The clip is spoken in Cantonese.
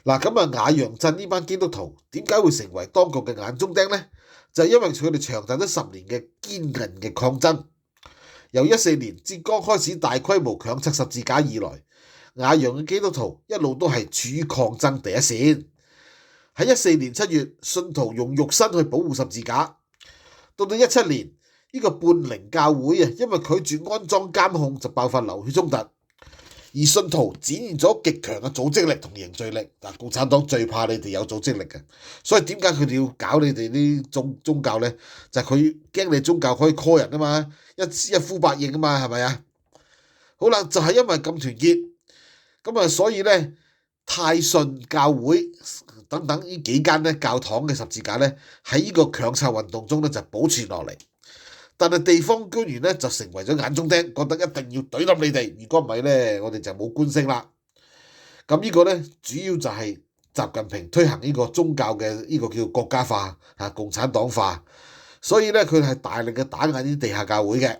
嗱，咁啊，雅陽鎮呢班基督徒點解會成為當局嘅眼中釘呢？就係因為佢哋長達咗10年嘅堅韌嘅抗爭。由14年浙江開始大規模強拆十字架以來，雅陽嘅基督徒一路都係處於抗爭第一線。喺14年7月，信徒用肉身去保護十字架。到17年，呢個半靈教會啊，因為拒絕安裝監控，就爆發流血衝突。而信徒展現咗極強嘅組織力同凝聚力。嗱，共產黨最怕你哋有組織力嘅，所以點解佢哋要搞你哋啲宗教呢？就係佢驚你宗教可以 call 人啊嘛，一呼百應啊嘛，係咪啊？好啦，就係因為咁團結，咁啊，所以呢，泰信教會等等呢幾間咧教堂嘅十字架呢，喺呢個強拆運動中呢，就保存落嚟。但係地方官員咧就成為咗眼中釘，覺得一定要懟冧你哋，如果唔係咧，我哋就冇官升啦。咁呢個咧主要就係習近平推行呢個宗教嘅呢個叫國家化共產黨化，所以咧佢係大力嘅打壓啲地下教會嘅。